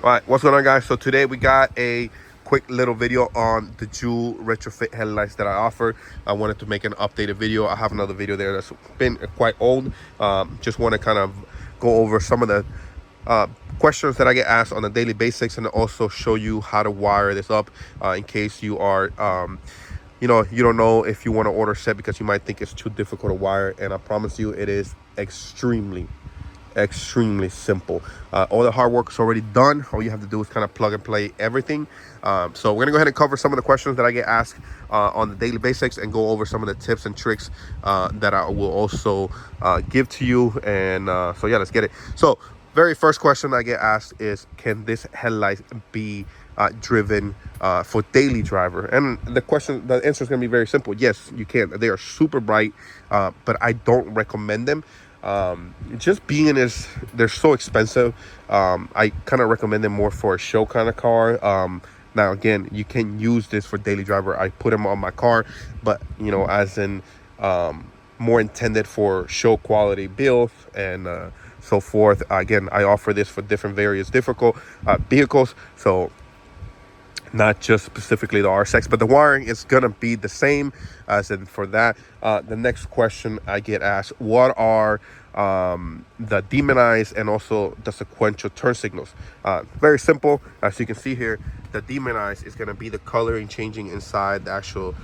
All right, what's going on, guys? So today we got a quick little video on the Jewel retrofit headlights that I offered. I wanted to make an updated video. I have another video there that's been quite old. Just want to kind of go over some of the questions that I get asked on a daily basis, and also show you how to wire this up in case you are you don't know if you want to order a set because you might think it's too difficult to wire. And I promise you it is extremely simple. All the hard work is already done. All you have to do is kind of plug and play everything. So we're gonna go ahead and cover some of the questions that I get asked on the daily basics, and go over some of the tips and tricks that I will also give to you. And so yeah, let's get it. So very first question I get asked is, can this headlight be driven for daily driver? And the answer is going to be very simple. Yes, you can. They are super bright, but I don't recommend them. Just being is, they're so expensive. I kind of recommend them more for a show kind of car. Now again, you can use this for daily driver. I put them on my car, but as in more intended for show quality build and so forth. Again, I offer this for different various difficult vehicles, so not just specifically the RSX, but the wiring is gonna be the same as in for that. The next question I get asked, what are the demonized and also the sequential turn signals? Very simple. As you can see here, the demonized is going to be the coloring changing inside the actual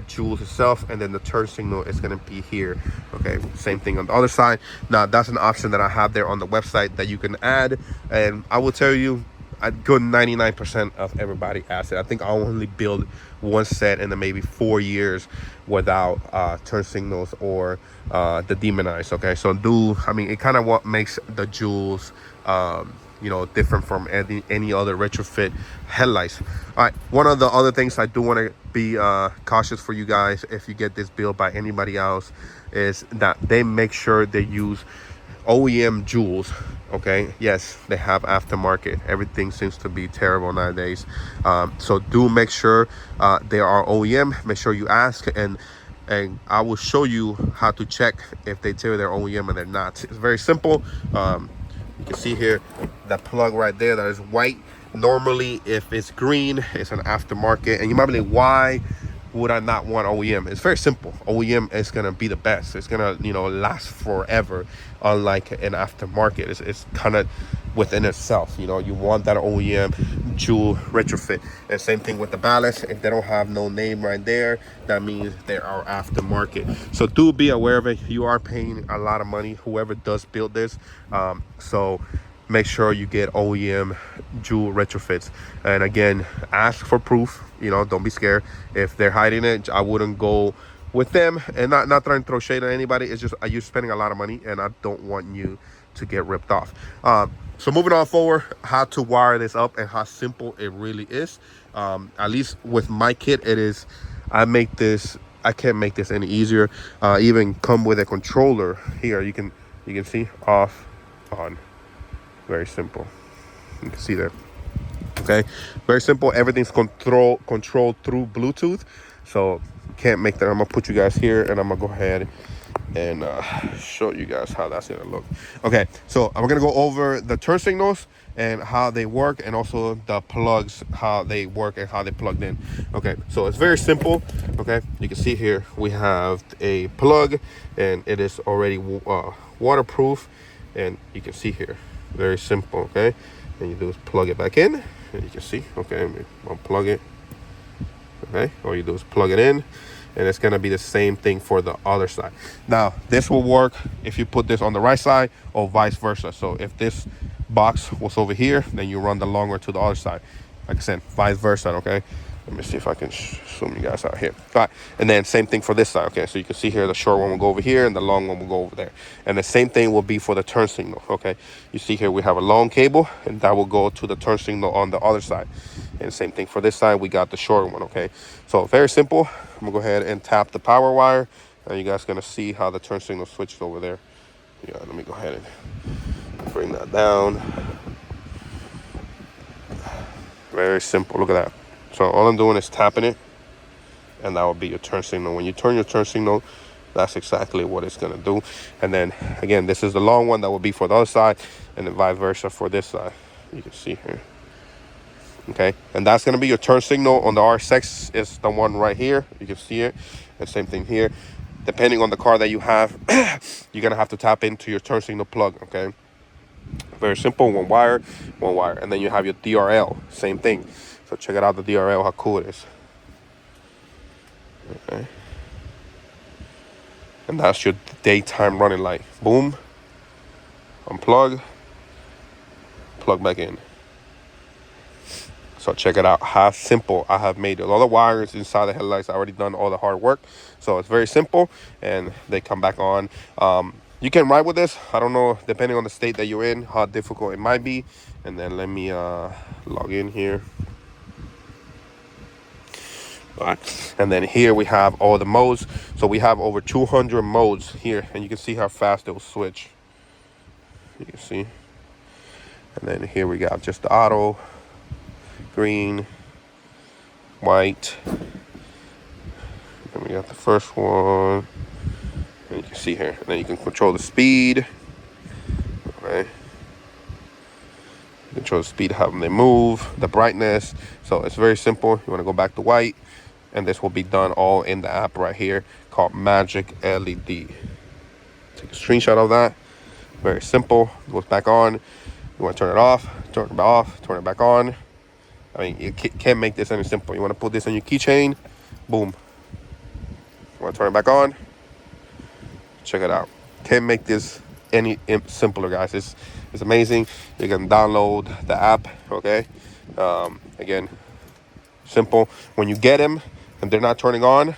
jewels itself, and then the turn signal is going to be here. Okay, same thing on the other side. Now that's an option that I have there on the website that you can add, and I will tell you, a good 99% of everybody asks it. I think I only build one set in the maybe 4 years without turn signals or the demonized. Okay, so it kind of what makes the jewels different from any other retrofit headlights. All right, one of the other things I do want to be cautious for you guys, if you get this built by anybody else, is that they make sure they use OEM jewels. Okay, yes, they have aftermarket. Everything seems to be terrible nowadays, so do make sure they are OEM. Make sure you ask, and I will show you how to check if they tell you they're OEM and they're not. It's very simple. You can see here that plug right there that is white. Normally if it's green, it's an aftermarket, and you might be like, why would I not want OEM? It's very simple. OEM is gonna be the best. It's gonna last forever, unlike an aftermarket. It's kind of within itself. You want that OEM jewel retrofit. And same thing with the ballast. If they don't have no name right there, that means they are aftermarket. So do be aware of it. You are paying a lot of money, whoever does build this. So make sure you get OEM jewel retrofits. And again, ask for proof. Don't be scared. If they're hiding it, I wouldn't go with them. And not trying to throw shade at anybody. It's just you're spending a lot of money, and I don't want you to get ripped off. So moving on forward, how to wire this up and how simple it really is. At least with my kit, it is. I can't make this any easier. Even come with a controller here. You can see off, on. Very simple. You can see there. Okay, very simple. Everything's controlled through Bluetooth, so can't make that. I'm gonna put you guys here, and I'm gonna go ahead and show you guys how that's gonna look. Okay, so I'm gonna go over the turn signals and how they work, and also the plugs, how they work and how they plugged in. Okay, so it's very simple. Okay, you can see here we have a plug, and it is already waterproof, and you can see here, very simple. Okay, and you do is plug it back in, and you can see. Okay, I'm gonna plug it. Okay, all you do is plug it in, and it's gonna be the same thing for the other side. Now this will work if you put this on the right side or vice versa. So if this box was over here, then you run the long one to the other side. Like I said, vice versa. Okay, let me see if I can zoom you guys out here. All right, and then same thing for this side. Okay, so you can see here the short one will go over here and the long one will go over there, and the same thing will be for the turn signal. Okay, you see here we have a long cable, and that will go to the turn signal on the other side, and same thing for this side, we got the short one. Okay, so very simple. I'm gonna go ahead and tap the power wire, and you guys gonna see how the turn signal switched over there. Yeah, let me go ahead and bring that down. Very simple. Look at that. So all I'm doing is tapping it, and that will be your turn signal. When you turn your turn signal, that's exactly what it's gonna do. And then again, this is the long one that will be for the other side, and then vice versa for this side. You can see here. Okay, and that's going to be your turn signal on the RSX. Is the one right here. You can see it. And same thing here. Depending on the car that you have, you're going to have to tap into your turn signal plug. Okay, very simple. One wire, and then you have your DRL. Same thing. So check it out, the DRL, how cool it is. Okay, and that's your daytime running light. Boom, unplug, plug back in. So check it out how simple I have made it. All the wires inside the headlights, I already done all the hard work. So it's very simple, and they come back on. You can ride with this. I don't know, depending on the state that you're in, how difficult it might be. And then let me log in here. All right. And then here we have all the modes. So we have over 200 modes here, and you can see how fast it will switch. You can see. And then here we got just the auto, green, white. Then we got the first one. And you can see here. And then you can control the speed. Okay. Control the speed, how they move, the brightness. So it's very simple. You want to go back to white, and this will be done all in the app right here called Magic LED. Take a screenshot of that. Very simple. Goes back on. You want to turn it off, turn it off, turn it back on. I mean, you can't make this any simple. You want to put this on your keychain, boom. You want to turn it back on. Check it out. Can't make this any simpler, guys. It's amazing. You can download the app. Okay. Again, simple. When you get them and they're not turning on,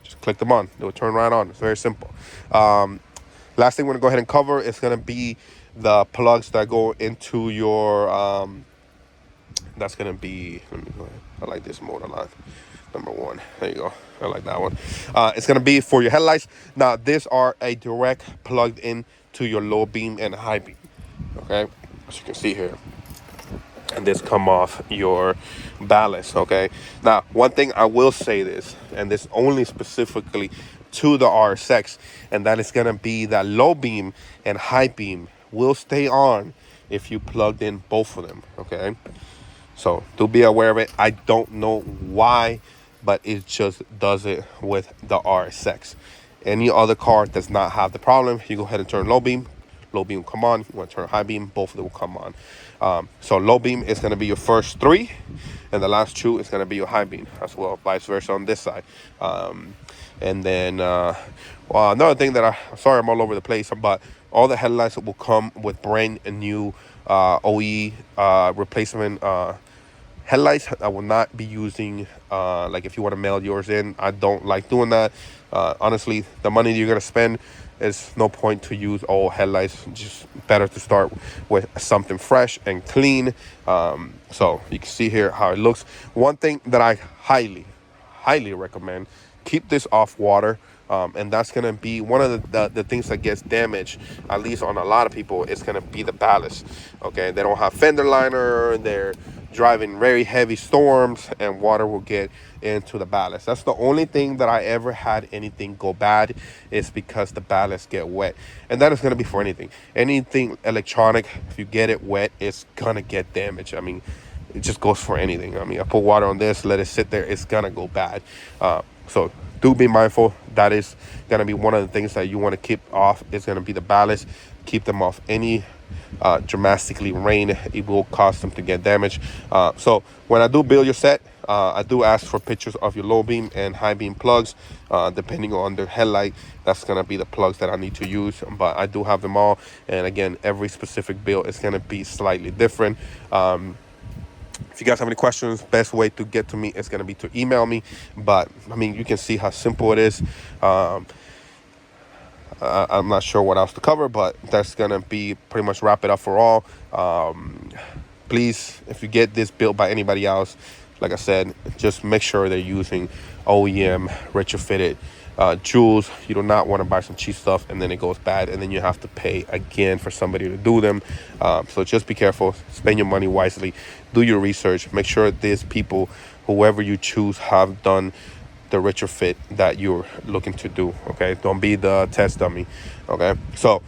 just click them on. They'll turn right on. It's very simple. Last thing we're gonna go ahead and cover is gonna be the plugs that go into your. That's gonna be. Let me go ahead. I like this mode a lot. Number one. There you go. I like that one. It's gonna be for your headlights. Now, these are a direct plugged in to your low beam and high beam. Okay, as you can see here. And this come off your ballast. Okay. Now, one thing I will say this, and this only specifically to the RSX, and that is gonna be that low beam and high beam will stay on if you plugged in both of them. Okay. So do be aware of it. I don't know why, but it just does it with the RSX. Any other car does not have the problem. You go ahead and turn low beam will come on. You want to turn high beam, both of them will come on. So low beam is going to be your first three, and the last two is going to be your high beam as well, vice versa on this side. And then well, another thing that sorry I'm all over the place, but all the headlights will come with brand new OE replacement headlights. I will not be using like if you want to mail yours in. I don't like doing that. Honestly, the money you're gonna spend is no point to use old headlights. Just better to start with something fresh and clean. So you can see here how it looks. One thing that I highly recommend, keep this off water. And that's going to be one of the things that gets damaged, at least on a lot of people. It's going to be the ballast. Okay, they don't have fender liner, they're driving very heavy storms, and water will get into the ballast. That's the only thing that I ever had anything go bad, is because the ballast get wet. And that is going to be for anything electronic. If you get it wet, it's going to get damaged. I mean, it just goes for anything. I mean, I put water on this, let it sit there, it's going to go bad. So do be mindful. That is going to be one of the things that you want to keep off. Is going to be the ballast. Keep them off. Any dramatically rain, it will cause them to get damaged. So when I do build your set, I do ask for pictures of your low beam and high beam plugs. Depending on the headlight, that's going to be the plugs that I need to use. But I do have them all. And again, every specific build is going to be slightly different. If you guys have any questions, best way to get to me is going to be to email me. But I mean, you can see how simple it is. I'm not sure what else to cover, but that's going to be pretty much wrap it up for all. Please, if you get this built by anybody else, like I said, just make sure they're using OEM retrofitted jewels. You do not want to buy some cheap stuff and then it goes bad, and then you have to pay again for somebody to do them. So just be careful. Spend your money wisely. Do your research. Make sure these people, whoever you choose, have done the richer fit that you're looking to do. Okay, don't be the test dummy. Okay, so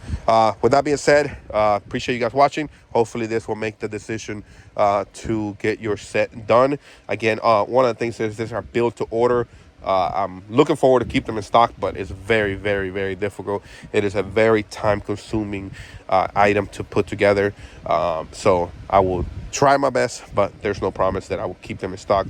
with that being said, appreciate you guys watching. Hopefully this will make the decision to get your set done. Again, one of the things is this are built to order. I'm looking forward to keep them in stock, but it's very, very, very difficult. It is a very time-consuming item to put together. So I will try my best, but there's no promise that I will keep them in stock.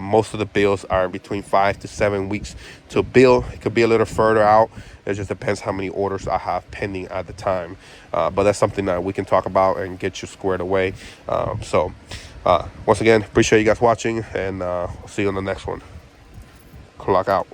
Most of the builds are between 5 to 7 weeks to build. It could be a little further out. It just depends how many orders I have pending at the time. But that's something that we can talk about and get you squared away. Once again, appreciate you guys watching, and I'll see you on the next one. Clock out.